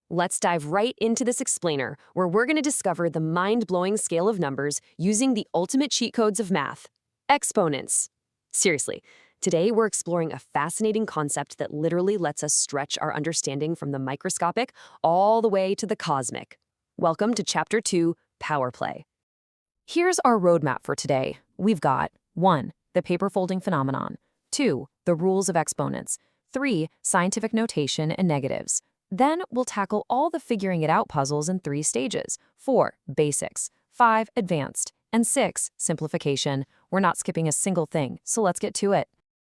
Let's dive right into this explainer, where we're going to discover the mind-blowing scale of numbers using the ultimate cheat codes of math, exponents. Seriously, today we're exploring a fascinating concept that literally lets us stretch our understanding from the microscopic all the way to the cosmic. Welcome to Chapter 2, Power Play. Here's our roadmap for today. We've got 1. The paper folding phenomenon. 2. The rules of exponents. 3. Scientific notation and negatives. Then we'll tackle all the figuring it out puzzles in 3 stages. 4. Basics. 5. Advanced. And 6. Simplification. We're not skipping a single thing, so let's get to it.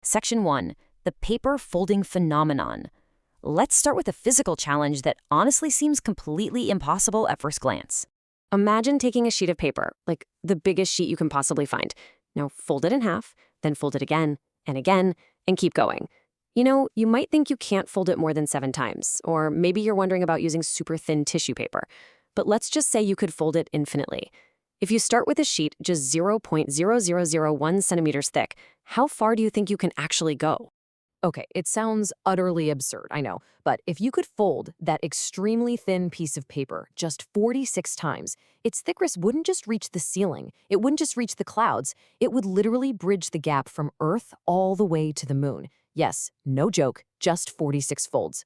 Section 1. The paper folding phenomenon. Let's start with a physical challenge that honestly seems completely impossible at first glance. Imagine taking a sheet of paper, like the biggest sheet you can possibly find. Now fold it in half, then fold it again, and keep going. You know, you might think you can't fold it more than 7 times, or maybe you're wondering about using super thin tissue paper. But let's just say you could fold it infinitely. If you start with a sheet just 0.0001 centimeters thick, how far do you think you can actually go? Okay, it sounds utterly absurd, I know, but if you could fold that extremely thin piece of paper just 46 times, its thickness wouldn't just reach the ceiling, it wouldn't just reach the clouds, it would literally bridge the gap from Earth all the way to the moon. Yes, no joke, just 46 folds.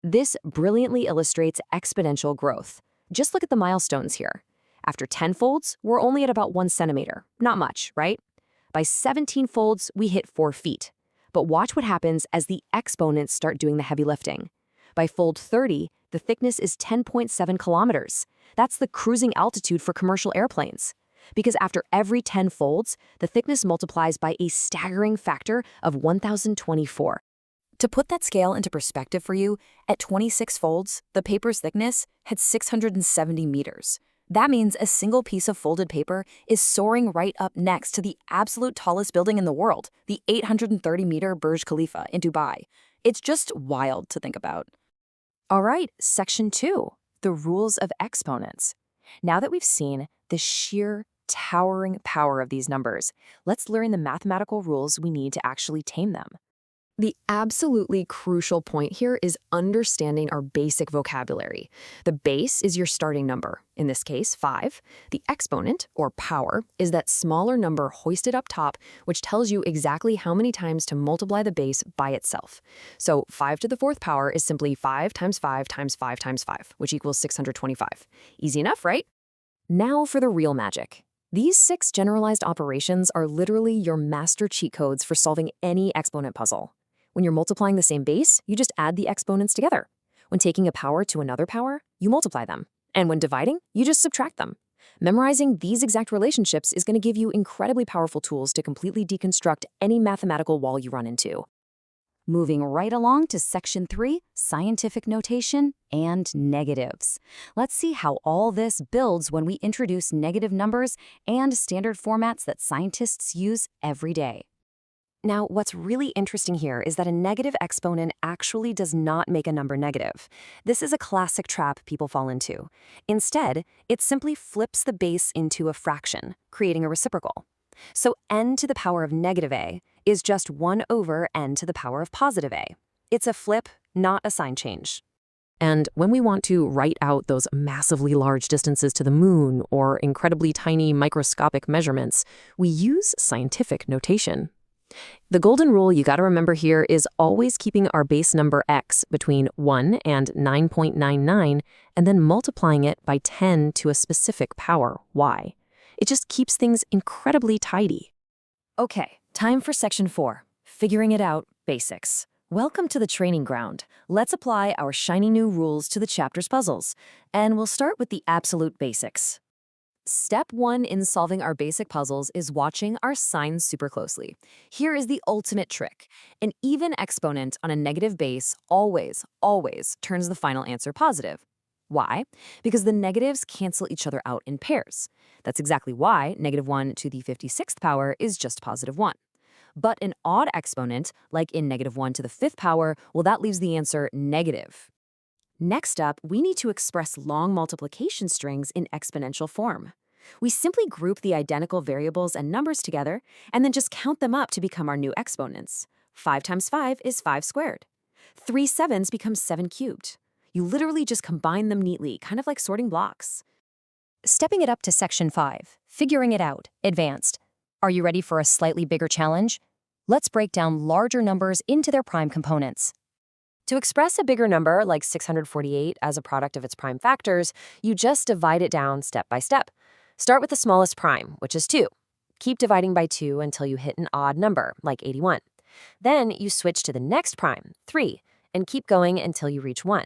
This brilliantly illustrates exponential growth. Just look at the milestones here. After 10 folds, we're only at about 1 centimeter. Not much, right? By 17 folds, we hit 4 feet. But watch what happens as the exponents start doing the heavy lifting. By fold 30, the thickness is 10.7 kilometers. That's the cruising altitude for commercial airplanes. Because after every 10 folds, the thickness multiplies by a staggering factor of 1,024. To put that scale into perspective for you, at 26 folds, the paper's thickness had 670 meters. That means a single piece of folded paper is soaring right up next to the absolute tallest building in the world, the 830-meter Burj Khalifa in Dubai. It's just wild to think about. All right, Section 2, the rules of exponents. Now that we've seen the sheer towering power of these numbers, let's learn the mathematical rules we need to actually tame them. The absolutely crucial point here is understanding our basic vocabulary. The base is your starting number, in this case, 5. The exponent, or power, is that smaller number hoisted up top, which tells you exactly how many times to multiply the base by itself. So 5 to the 4th power is simply 5 times 5 times 5 times 5, which equals 625. Easy enough, right? Now for the real magic. These 6 generalized operations are literally your master cheat codes for solving any exponent puzzle. When you're multiplying the same base, you just add the exponents together. When taking a power to another power, you multiply them. And when dividing, you just subtract them. Memorizing these exact relationships is going to give you incredibly powerful tools to completely deconstruct any mathematical wall you run into. Moving right along to Section 3, scientific notation and negatives. Let's see how all this builds when we introduce negative numbers and standard formats that scientists use every day. Now, what's really interesting here is that a negative exponent actually does not make a number negative. This is a classic trap people fall into. Instead, it simply flips the base into a fraction, creating a reciprocal. So n to the power of negative a is just 1 over n to the power of positive a. It's a flip, not a sign change. And when we want to write out those massively large distances to the moon or incredibly tiny microscopic measurements, we use scientific notation. The golden rule you got to remember here is always keeping our base number x between 1 and 9.99 and then multiplying it by 10 to a specific power, y. It just keeps things incredibly tidy. Okay, time for Section 4, figuring it out, basics. Welcome to the training ground. Let's apply our shiny new rules to the chapter's puzzles, and we'll start with the absolute basics. Step 1 in solving our basic puzzles is watching our signs super closely. Here is the ultimate trick. An even exponent on a negative base always turns the final answer positive. Why? Because the negatives cancel each other out in pairs. That's exactly why -1 to the 56th power is just positive 1. But an odd exponent, like in -1 to the 5th power, well, that leaves the answer negative. Next up, we need to express long multiplication strings in exponential form. We simply group the identical variables and numbers together, and then just count them up to become our new exponents. 5 times 5 is 5 squared. 3 sevens becomes 7 cubed. You literally just combine them neatly, kind of like sorting blocks. Stepping it up to Section 5, Figuring It Out, Advanced. Are you ready for a slightly bigger challenge? Let's break down larger numbers into their prime components. To express a bigger number, like 648, as a product of its prime factors, you just divide it down step by step. Start with the smallest prime, which is 2. Keep dividing by 2 until you hit an odd number, like 81. Then you switch to the next prime, 3, and keep going until you reach 1.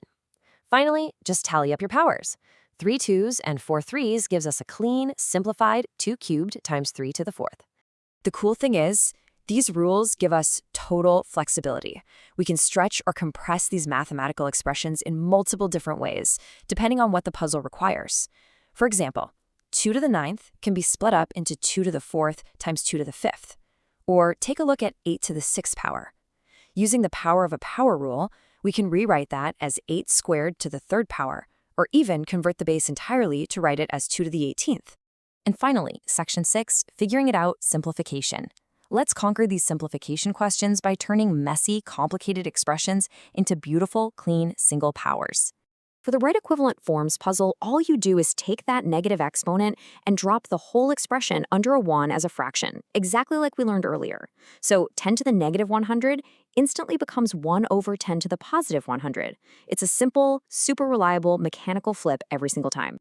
Finally, just tally up your powers. 3 2s and 4 3s gives us a clean, simplified 2 cubed times 3 to the 4th. The cool thing is, these rules give us total flexibility. We can stretch or compress these mathematical expressions in multiple different ways, depending on what the puzzle requires. For example, 2 to the 9th can be split up into 2 to the 4th times 2 to the 5th. Or take a look at 8 to the 6th power. Using the power of a power rule, we can rewrite that as 8 squared to the 3rd power, or even convert the base entirely to write it as 2 to the 18th. And finally, Section 6, Figuring It Out, Simplification. Let's conquer these simplification questions by turning messy, complicated expressions into beautiful, clean, single powers. For the right equivalent forms puzzle, all you do is take that negative exponent and drop the whole expression under a 1 as a fraction, exactly like we learned earlier. So 10 to the negative 100 instantly becomes 1 over 10 to the positive 100. It's a simple, super reliable mechanical flip every single time.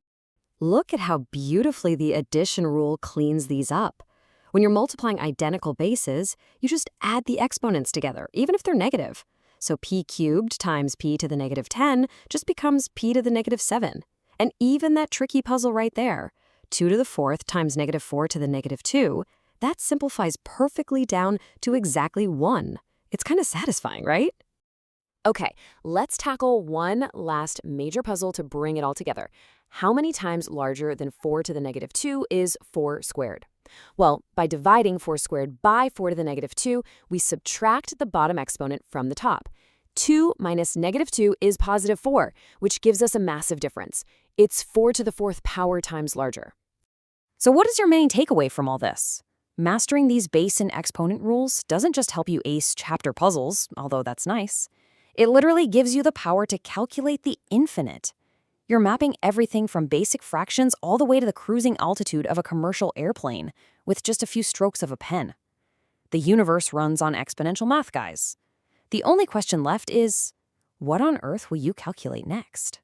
Look at how beautifully the addition rule cleans these up. When you're multiplying identical bases, you just add the exponents together, even if they're negative. So p cubed times p to the negative 10 just becomes p to the negative 7. And even that tricky puzzle right there, 2 to the 4th times negative 4 to the negative 2, that simplifies perfectly down to exactly 1. It's kind of satisfying, right? Okay, let's tackle one last major puzzle to bring it all together. How many times larger than 4 to the negative 2 is 4 squared? Well, by dividing 4 squared by 4 to the negative 2, we subtract the bottom exponent from the top. 2 minus negative 2 is positive 4, which gives us a massive difference. It's 4 to the 4th power times larger. So what is your main takeaway from all this? Mastering these base and exponent rules doesn't just help you ace chapter puzzles, although that's nice. It literally gives you the power to calculate the infinite. You're mapping everything from basic fractions all the way to the cruising altitude of a commercial airplane with just a few strokes of a pen. The universe runs on exponential math, guys. The only question left is, what on earth will you calculate next?